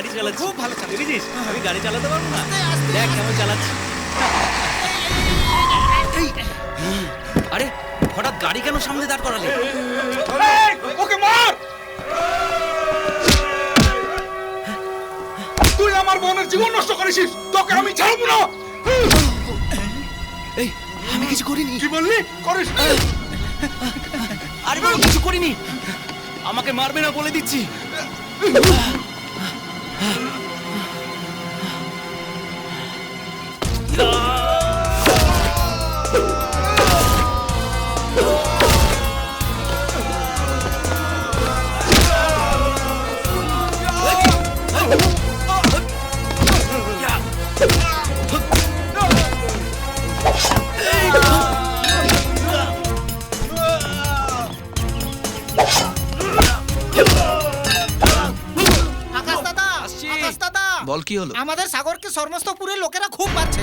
গাড়ি চালাচ্ছি। খুব ভালো চালাচ্ছি। দেখেছিস আমি গাড়ি চালাতে পারবো না? আস্তে, আস্তে। দেখ কেমন চালাচ্ছি। এই, আরে হঠাৎ গাড়ি কেন সামনে দাঁড় করালে? ওকে মার! তুই আমার বোনের জীবন নষ্ট করেছিস, তোকে আমি ছাড়বো না। এই আমি কিছু করিনি। কি বললি? করিস? আরে বাবা কিছু করিনি, আমাকে মারবে না বলে দিচ্ছি। আকাশ দাদা, আসছি। আকাশ দাদা, বল কি হলো? আমাদের সাগরকে সমস্তপুরের লোকেরা খুব মারছে।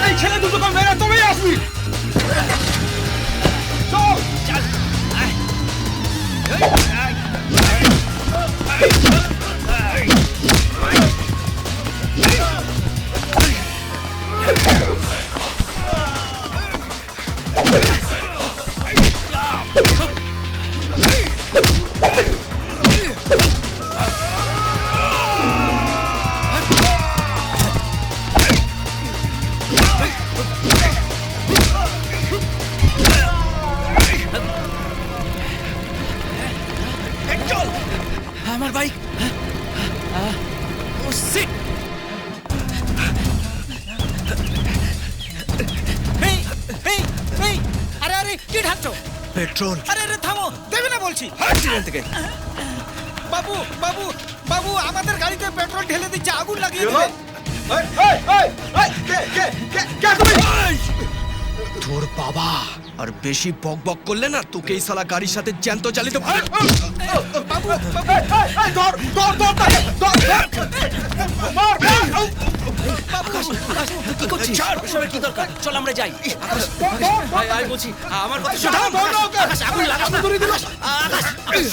এই ছেলে দুটোকে মেরে তবেই আসবি। চল। চল আমার বাইক। ও সিট। এই, এই, এই, আরে আরে কি ঢাকছো? পেট্রোল। আরে আরে থামো, দেবে না বলছি। থেকে বাবু, বাবু, বাবু, আমাদের গাড়িতে পেট্রোল ঢেলে দিচ্ছে, আগুন লাগিয়ে কি হলো? দিবে। এই, এই, এই, এই, কে তুমি? তোর বাবা আর বেশি বকবক করলে না তোকে এই শালা গাড়ির সাথে জ্যান্ত জ্বালিত বাবু, এই, ধর, ধর, ধর তাকে, ধর, ধর। মার, মার। কি করছিস? এসবের কি দরকার? চল আমরা যাই। আকাশ, ধর, ধর, ধর। আয় বলছি আমার কথা শোন। ধর, ধর না ওকে। আকাশ আগুন লাগাস না। আকাশ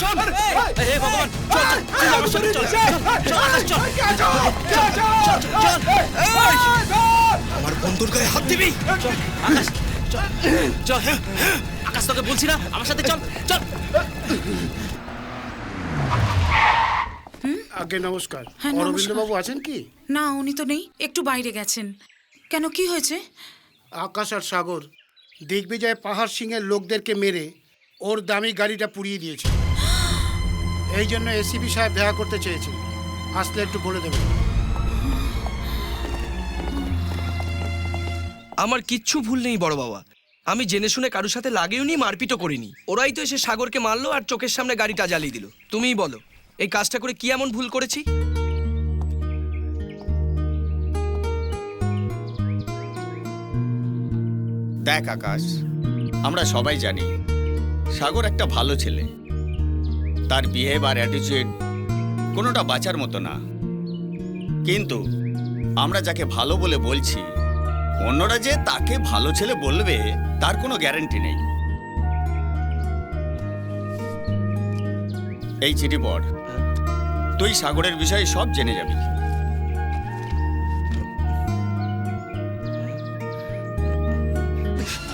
শোন। হে ভগবান চল চল তুই আমার সাথে চল। চল আকাশ চল। আমার বন্ধুর গায়ে হাত দিবি চল আকাশ চল চল। আকাশ তোকে বলছি না আমার সাথে চল চল। আগে নমস্কার। হ্যাঁ, অরবিন্দ নমস্কার। বাবু আছেন কি? না উনি তো নেই, একটু বাইরে গেছেন। কেন, কি হয়েছে? আকাশ আর সাগর দিগ্বিজয় পাহাড় সিং এর লোকদেরকে মেরে ওর দামি গাড়িটা পুড়িয়ে দিয়েছে। এই জন্য এসিপি সাহেব দেখা করতে চেয়েছেন, আসলে একটু বলে দেবেন। আমার কিচ্ছু ভুল নেই বড় বাবা, আমি জেনে শুনে কারোর সাথে লাগেও নি, মারপিটও করিনি। ওরাই তো এসে সাগরকে মারলো আর চোখের সামনে গাড়িটা জ্বালিয়ে দিল। তুমিই বলো এই কাজটা করে কি এমন ভুল করেছি? দেখ আকাশ, আমরা সবাই জানি সাগর একটা ভালো ছেলে। তার বিহেভ আর অ্যাটিচিউড কোনোটা বাঁচার মতো না। কিন্তু আমরা যাকে ভালো বলে বলছি, অন্যরা যে তাকে ভালো ছেলে বলবে তার কোনো গ্যারান্টি নেই। এই চিঠি পড়, তুই সাগরের বিষয়ে সব জেনে যাবি।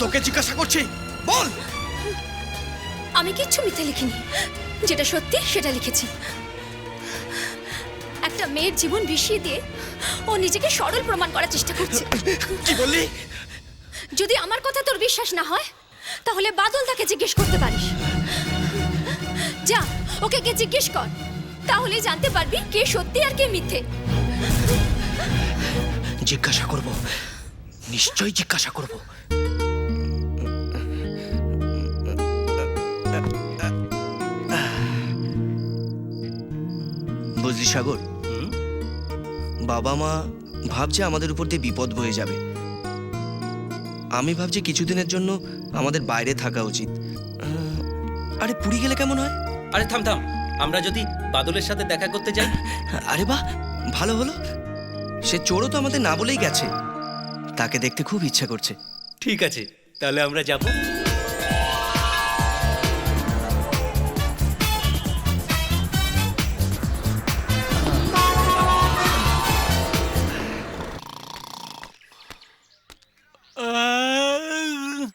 তোকে জিজ্ঞাসা করছি, বল। আমি কিচ্ছু মিথ্যে লিখিনি, যেটা সত্যি সেটা লিখেছি। একটা মেয়ের জীবন বিষিয়ে দিয়ে ও নিজেকে সরল প্রমাণ করার চেষ্টা করছে। কি বললি? যদি আমার কথা তোর বিশ্বাস না হয় তাহলে বাদলদাকে জিজ্ঞেস করতে পারিস। যা ওকে গিয়ে জিজ্ঞেস কর, তাহলে জানতে পারবি কে সত্যি আর কে মিথ্যে। জিজ্ঞাসা করব, নিশ্চয়ই জিজ্ঞাসা করব। বুঝলি সাগর, বাবা মা ভাবছে আমাদের উপর দিয়ে বিপদ বয়ে যাবে। আমি ভাবছি কিছুদিনের জন্য আমাদের বাইরে থাকা উচিত। আরে পুরী গেলে কেমন হয়? আরে থাম থাম, আমরা যদি বাদলের সাথে দেখা করতে যাই? আরে বাহ, ভালো হলো। সে চোরও তো আমাদের না বলেই গেছে। তাকে দেখতে খুব ইচ্ছা করছে। ঠিক আছে, তাহলে আমরা যাব।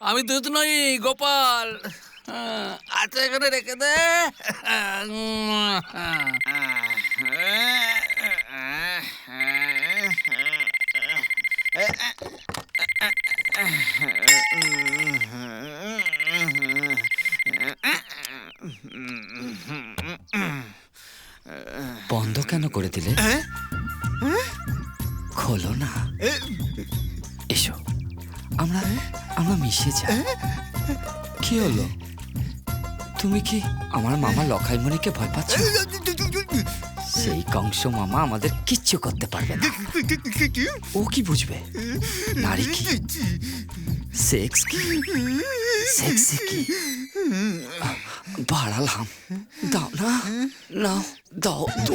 আমি দুধ নই, গোপাল। আচ্ছা, এখানে রেখে দে। বন্ধ কেন করে দিলে? খোলো না। এসো, আমরা আমরা মিশে যাই। কি হলো? তুমি কি আমার মামা লখাইমণিকে ভয় পাচ্ছ? সেই কংস মামা আমাদের কিচ্ছু করতে পারবে না। ও কি বুঝবে? নারী কি, সেক্স কি, সেক্সি কি। বাড়ালাম, দাও না, নাও, দাও তো।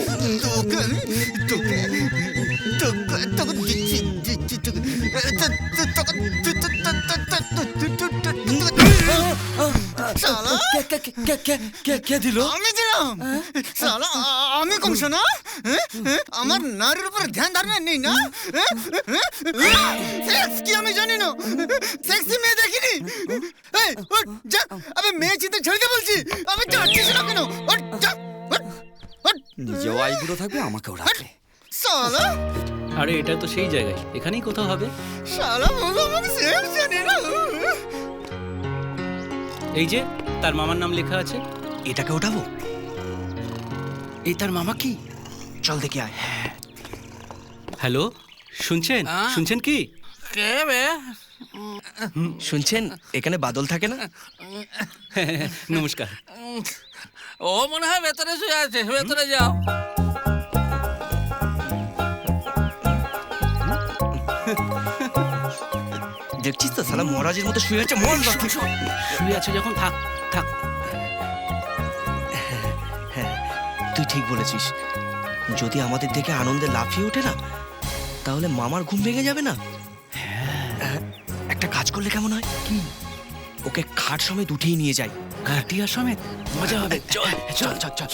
কে দিল? আমি দিলাম। শালা, আমি কংস না? আমার নারীর উপর ধ্যান ধারণা নেই না? সেক্স কি আমি জানি না? সেক্সি মেয়ে দেখিনি। এই, ওঠ, যা। আবে মেয়ে চিন্তা ছেড়ে দে বলছি। আমি যাচ্ছিস না কেন? ওঠ, যা, ওঠ, ওঠ। নিজেও আইবুড়ো থাকবে, আমাকেও রাখবে। শালা, আরে এটা তো সেই জায়গায়, এখানেই কোথাও হবে। শালা বলো আমাকে সেক্স জানি না। এই যে তার মামার নাম লেখা আছে। এটাকে ওঠাবো? এই তার মামা কি? চল দেখে আয়। হ্যালো, শুনছেন? শুনছেন কি? কে বে? শুনছেন, এখানে বাদল থাকে না? নমস্কার। ও মনে হয় ভেতরে শুয়ে আছে, ভেতরে যাও। দেখছিস তো, শালা মহারাজের মতো শুয়ে আছে। মন শুয়ে আছে যখন, থাক থাক। তুই ঠিক বলেছিস। যদি আমাদের দেখে আনন্দে লাফিয়ে ওঠে না, তাহলে মামার ঘুম ভেঙে যাবে না। একটা কাজ করলে কেমন হয়? কি? ওকে খাট সমেত উঠেই নিয়ে যাই। কাটিয়া সমেত মজা হবে। চল চল চল চল।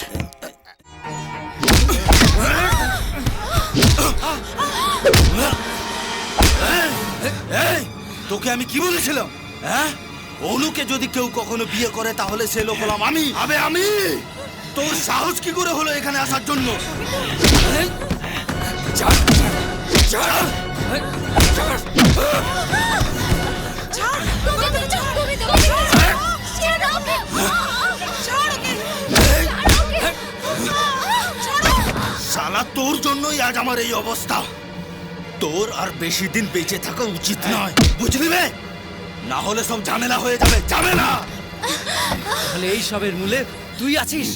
তোকে আমি কি বলেছিলাম? হ্যাঁ, অনুকে যদি কেউ কখনো বিয়ে করে তাহলে সে লোক হলাম আমি। আবে আমি? তোর সাহস কি করে হলো এখানে আসার জন্য? শালা, তোর জন্যই আজ আমার এই অবস্থা। তোর আর বেশি দিন বেঁচে থাকা উচিত নয়, বুঝলি রে? না হলে সব ঝামেলা হয়ে যাবে। ঝামেলা? তাহলে এই সবের মূলে তুই আছিস?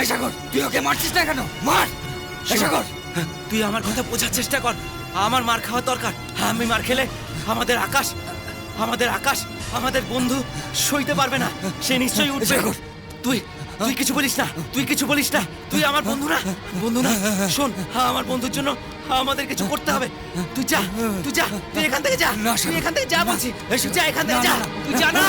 এই সাগর, তুই ওকে মারছিস না কেন? মার! এই সাগর, তুই আমার কথা বোঝার চেষ্টা কর। আমার মার খাওয়া দরকার। আমি মার খেলে আমাদের আকাশ আমাদের বন্ধু সইতে পারবে না। সে নিশ্চয়ই উঠবে। তুই তুই কিছু বলিস না, তুই আমার বন্ধু না। শোন, আমার বন্ধুর জন্য আমাদের কিছু করতে হবে। তুই যা তুই এখান থেকে যা বলছি। যা এখান থেকে যা, তুই যা না।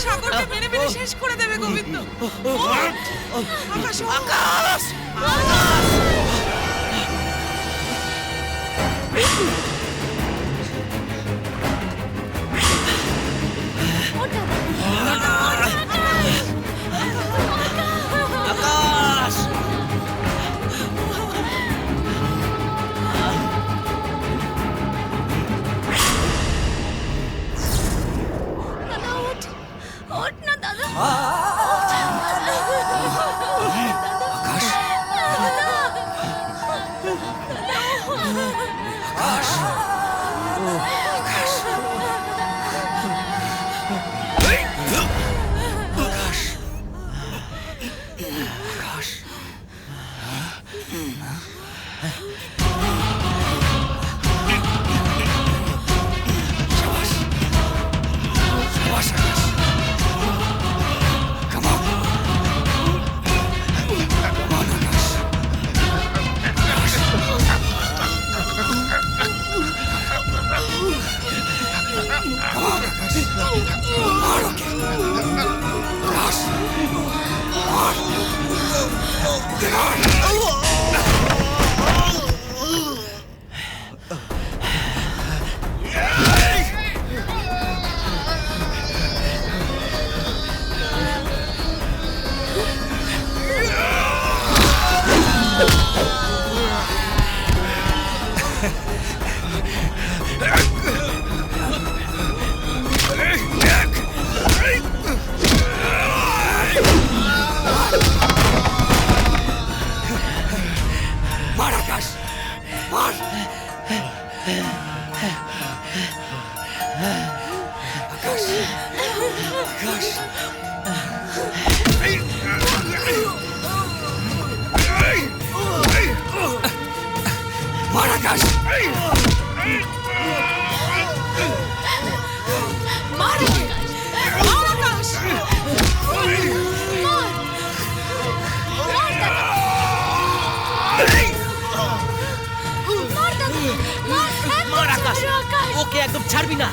সাগরকে মেরে মেরে শেষ করে দেবে গোবিন্দ। আকাশ! ওঠ না দাদা। ওকে একদম ছাড়বি না।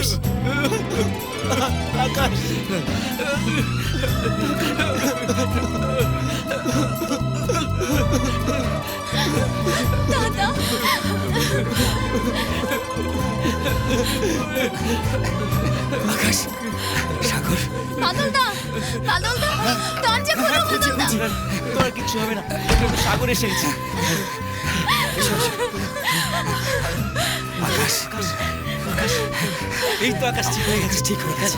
আকাশ আকাশ দাদা আকাশ, সাগর, বাদল দা দরজা খোলো বাদল দা তোর কিচ্ছু হবে না, সাগর এসে গেছে। আকাশ, আকাশ, এই তো আকাশ ঠিক হয়ে গেছে, ঠিক হয়ে গেছে।